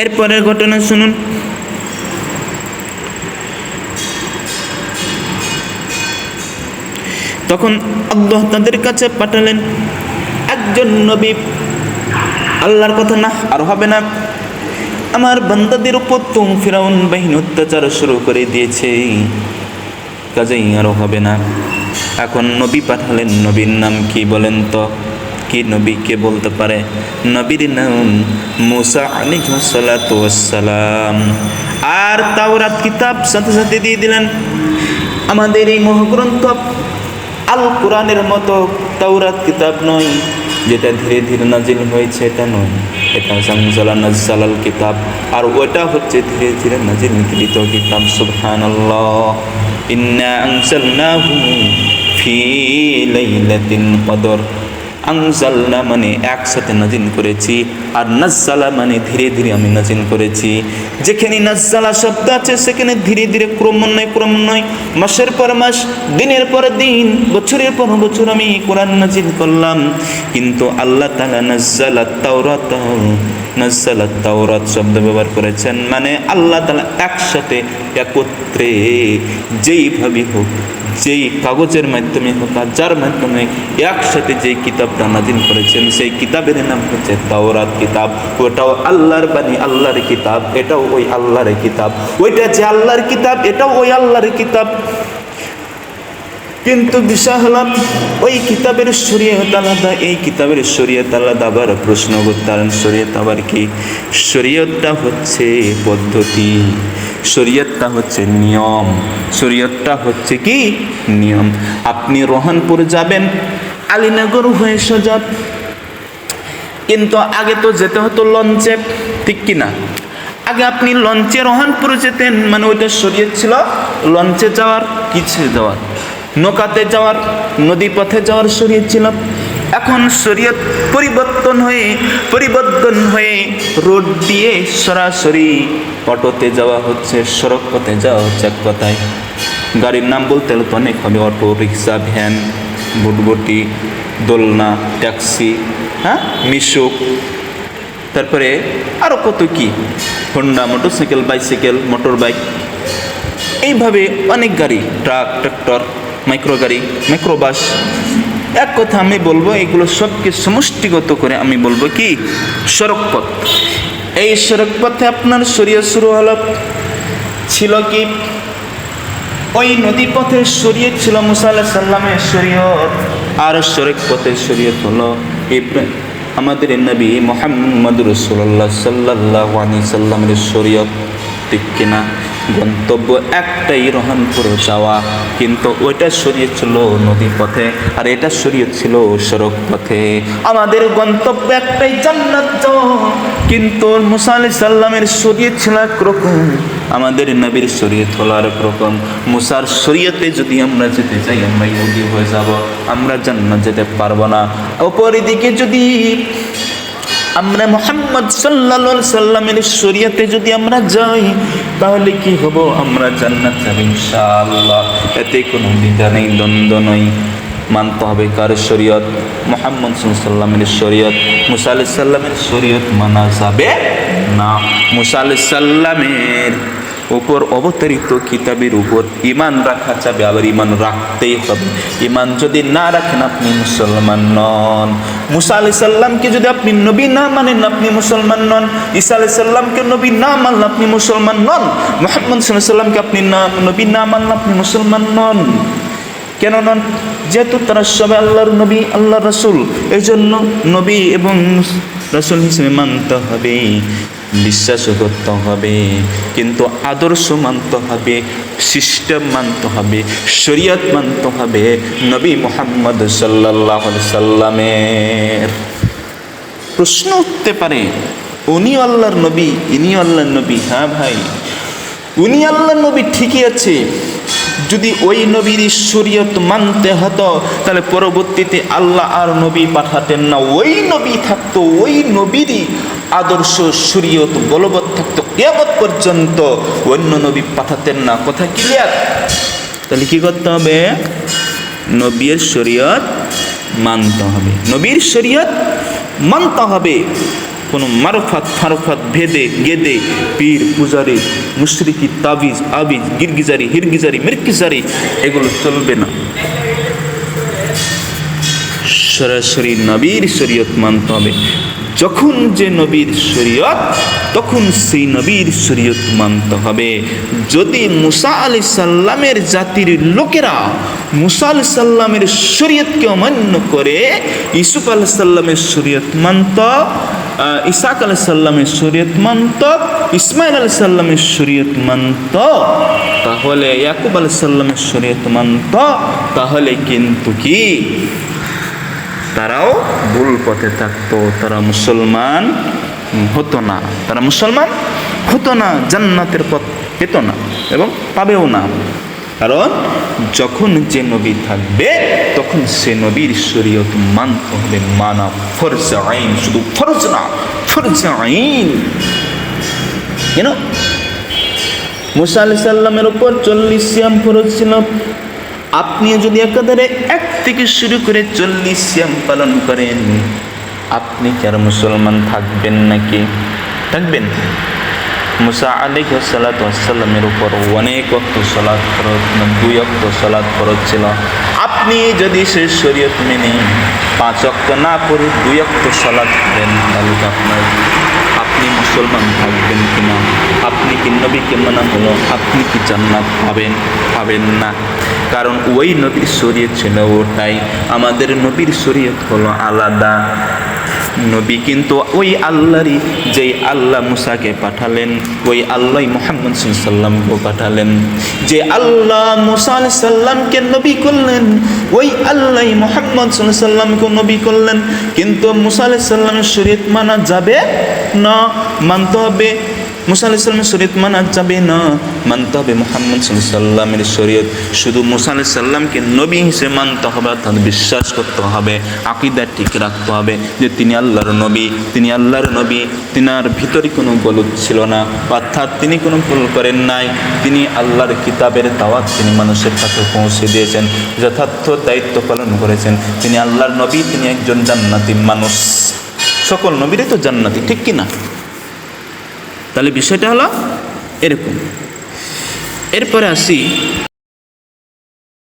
এরপরের ঘটনা শুনুন। তখন আল্লাহ তাদের কাছে পাঠালেন একজন নবী। আল্লাহর কথা না আর হবে না, আমার বান্দাদের উপর তো ফিরাউন বাহিনী অত্যাচার শুরু করে দিয়েছে, কাজেই আরও হবে না। এখন নবী পাঠালেন। নবীর নাম কি বলেন তো? কি নবী কে বলতে পারে? নবীর নাম মুসা আলাইহিস সালাতু ওয়াস সালাম। আর তাওরাত কিতাব সাথে সাথে দিয়ে দিলেন। আমাদের এই মহাগ্রন্থ আল কোরআনের মতো তাওরাত কিতাব নয়, যেটা ধীরে ধীরে নাজিল হয়েছে, এটা নয়। এটা জানজালা নাজ্জালাল কিতাব, আর ওটা হচ্ছে ধীরে ধীরে নাজিলকৃত কিতাব। সুবহানাল্লাহ। ইন্না আনজালনাহু ফি লাইলাতিল কদর। আনজালনা মানে একসাথে নাজিল করেছি, আর নাজ্জালা মানে ধীরে ধীরে আমি নাজিল করেছি। যেখানে নাজ্জালা শব্দ আছে সেখানে ধীরে ধীরে ক্রমান্বয়ে মাসের পর মাস, দিনের পর দিন, বছরের পর বছর আমি কোরআন নাজিল করলাম। কিন্তু আল্লাহ তাআলা নাজ্জালাত তাওরাত শব্দ ব্যবহার করেছেন, মানে আল্লাহ তাআলা একসাথে একত্রে যেইভাবে হোক, যেই কাগজের মাধ্যমে হোক, আর যার মাধ্যমে একসাথে যেই কিতাবটা নাজিল করেছেন, সেই কিতাবের নাম হচ্ছে তাওরাত কিতাব। ওটাও আল্লাহর বাণী, আল্লাহর কিতাব, এটাও ওই আল্লাহর কিতাব। ওইটা যে আল্লাহর কিতাব, এটাও ওই আল্লাহর কিতাব। কিন্তু বিষয় হল ওই কিতাবের শরীয়ত আলাদা, এই কিতাবের শরীয়ত আলাদা। আবার প্রশ্ন করতেন, শরীয়ত আবার কি? শরীয়তটা হচ্ছে পদ্ধতি, শরীয়তটা হচ্ছে নিয়ম, শরীয়তটা হচ্ছে কি? নিয়ম। আপনি রোহানপুর যাবেন আলীনগর হয়ে সোজা, কিন্তু আগে তো যেতে হতো লঞ্চে, ঠিক কিনা? আগে আপনি লঞ্চে রোহানপুর যেতেন, মানে ওইটা শরীয়ত ছিল। লঞ্চে যাওয়ার, কিসে যাওয়ার, নৌকাতে যাওয়ার, নদী পথে যাওয়ার শরীয়ত ছিল। এখন শরীয়ত পরিবর্তন হয়ে রোড দিয়ে সরাসরি অটোতে যাওয়া হচ্ছে, সড়ক পথে যাওয়া হচ্ছে। এক কথায় গাড়ির নাম বলতে হলে তো অনেক হবে, অটো, রিক্সা, ভ্যান, বুটবুটি, দোলনা, ট্যাক্সি, হ্যাঁ, মিশুক, তারপরে আরও কত কি, Honda, motorcycle, bicycle, motor bike, এইভাবে অনেক গাড়ি, ট্রাক, ট্রাক্টর, মাইক্রো গাড়ি, মাইক্রোবাস। এক কথা আমি বলবো, এগুলো সবকে সমষ্টিগত করে আমি বলবো কি? সড়ক পথ। এই সড়ক পথে আপনার শরীয়ত শুরু হলো, ছিল কি? ওই নদী পথের শরীয়ত ছিল মুসা আলাইহিস সালামের শরীয়ত, আর সড়ক পথের শরীয়ত হলো আমাদের নবী মুহাম্মদ রাসূলুল্লাহ সাল্লাল্লাহু আলাইহি সাল্লামের শরীয়ত, ঠিক কিনা? গন্তব্য একটাই, রোহানপুর যাওয়া, কিন্তু ওইটা শরীয়ত ছিল নদী পথে, আর এটা শরীয়ত ছিল সড়ক পথে। আমাদের গন্তব্য একটাই, জান্নাত যাওয়া, কিন্তু মুসা আলাইহিস সালামের শরীয়ত ছিল একরকম, আমাদের নবীর শরীয়ত হলো আরেক রকম। মুসার শরীয়তে যদি আমরা যেতে চাই, আমরা ইহুদি হয়ে যাব, আমরা জান্নাত যেতে পারবো না। অপরদিকে যদি আমরা মুহাম্মদ সাল্লাল্লাহু আলাইহি সাল্লামের শরীয়তে যদি আমরা যাই, তাহলে কি হব? আমরা জান্নাত যাব ইনশাআল্লাহ। এতে কোনো দ্বিধা নেই, দ্বন্দ্ব নয়। মানতে হবে কার শরীয়ত? মুহাম্মদ সাল্লাল্লাহু আলাইহি সাল্লামের শরীয়ত। মুসা আলাইহিস সালামের শরীয়ত মানা যাবে না। মুসা আলাইহিস সালামের উপর অবতরিত কিতাবের উপর ঈমান রাখা যাবে, আবার ঈমান রাখতেই হবে। ঈমান যদি না রাখেন, আপনি মুসলমান নন। মুসা আলাইহিস সালামকে যদি আপনি নবী না মানেন, আপনি মুসলমান নন। ঈসা আলাইহিস সালামকে নবী না মানলে আপনি মুসলমান নন। মুহাম্মদ সাল্লাল্লাহু আলাইহি সাল্লামকে আপনি নবী না মানলে আপনি মুসলমান নন। কেন নন? যেহেতু তারা সবাই আল্লাহর নবী, আল্লাহর রাসূল, এই জন্য নবী এবং রাসূল হিসেবে মানতে হবে, বিশ্বাস করতে হবে, কিন্তু আদর্শ মানতে হবে, সিস্টেম মানতে হবে, শরীয়ত মানতে হবে নবী মুহাম্মদ সাল্লাল্লাহু আলাইহি সাল্লামের। প্রশ্ন উঠতে পারে, উনি আল্লাহর নবী, ইনি আল্লাহর নবী। হ্যাঁ ভাই, উনি আল্লাহর নবী ঠিকই আছে। যদি ওই নবীর শরীয়ত মানতে হতো, তাহলে পরবর্তীতে আল্লাহ আর নবী পাঠাতেন না। ওই নবী থাকতো, ওই নবীরই আদর্শ শরীয়ত বলবৎ থাকতো কিয়ামত পর্যন্ত, অন্য নবী পাঠাতেন না। কথা ক্লিয়ার? তাহলে কি করতে হবে? নবীর শরীয়ত মানতে হবে, নবীর শরীয়ত মানতে হবে। কোনো মারফত ভেদে গেদে পীর পূজারি মুশরিকি তাবিজ আবিজ গিরগিজারি হিরগিজারি মিরগিজারি এগুলো চলবে না। সরাসরি নবীর শরীয়ত মানতে হবে। যখন যে নবীর শরীয়ত, তখন সেই নবীর শরীয়ত মানতে হবে। যদি মুসা আলাইহিস সালামের জাতির লোকেরা মুসা আলাইহিস সালামের শরীয়তকে অমান্য করে ইউসুফ আলাইহিস সালামের শরীয়ত মানত, ইসাক আলাইহিস সালামের শরীয়ত মানত, ইসমাইল আলাইহিস সালামের শরীয়ত মানত, তাহলে ইয়াকুব আলাইহিস সালামের শরীয়ত মানত, তাহলে কিন্তু কি তারাও ভুল পথে থাকতো, তারা মুসলমান হতো না, তারা মুসলমান হতো না, জান্নাতের পথ পেত না এবং পাবেও না। কারণ যখন যে নবী থাকবে তখন সে নবীর শরীয়ত মানতে হবে, মানা ফরজ আইন, শুধু ফরজ না, ফরজ আইন। কেন মুসা আলাইহিস সালামের উপর 40 সিয়াম ফরজ ছিল। আপনি যদি একাধারে 1 থেকে শুরু করে 40 সিয়াম পালন করেন, আপনি কি আর মুসলমান থাকবেন নাকি? থাকবেন? মুসা আলাইহিস সালাতু ওয়াস সালামের উপর অনেক ওয়াক্ত সালাত ফরজ, 2 ওয়াক্ত সালাত ফরজ ছিল। আপনি যদি সে শরীয়ত মেনে 5 ওয়াক্ত না করে 2 ওয়াক্ত সালাত করেন, তাহলে আপনি মুসলমান থাকবেন কিনা? আপনি কি নবীকে মানা হলো? আপনি কি জান্নাত পাবেন? পাবেন না। কারণ ওই নবীর শরীয়ত ছিল ওটাই, আমাদের নবীর শরীয়ত হলো আলাদা। নবী কিন্তু ওই আল্লাহরই, যেই আল্লাহ মুসাকে পাঠালেন, ওই আল্লাহ মুহাম্মদ সাল্লাল্লাহু আলাইহি ওয়াসাল্লামকে পাঠালেন। যে আল্লাহ মুসা আলাইহিস সালামকে নবী করলেন, ওই আল্লাহ মুহাম্মদ সাল্লাল্লাহু আলাইহি ওয়াসাল্লামকে নবী করলেন। কিন্তু মুসা আলাইহিস সালামের শরীয়ত মানা যাবে না, মানতে হবে মুসা আলাইহিস সালামের শরীয়ত মানা যাবে না, মানতে হবে মুহাম্মদ সাল্লাল্লাহু আলাইহি ওয়াসাল্লামের শরীয়ত। শুধু মুসা আলাইহিস সালামকে নবী হিসেবে মানতে হবে, অর্থাৎ বিশ্বাস করতে হবে, আকীদা ঠিক রাখতে হবে যে তিনি আল্লাহর নবী, তিনি আল্লাহর নবী, তিনার ভিতরে কোনো গলত ছিল না, অর্থাৎ তিনি কোনো ভুল করেন নাই। তিনি আল্লাহর কিতাবের দাওয়াত তিনি মানুষের কাছে পৌঁছে দিয়েছেন, যথার্থ দায়িত্ব পালন করেছেন। তিনি আল্লাহর নবী, তিনি একজন জান্নাতি মানুষ। সকল নবীরই তো জান্নাতি, ঠিক কি না? তাহলে বিষয়টা হলো এরকম। এরপরে আসি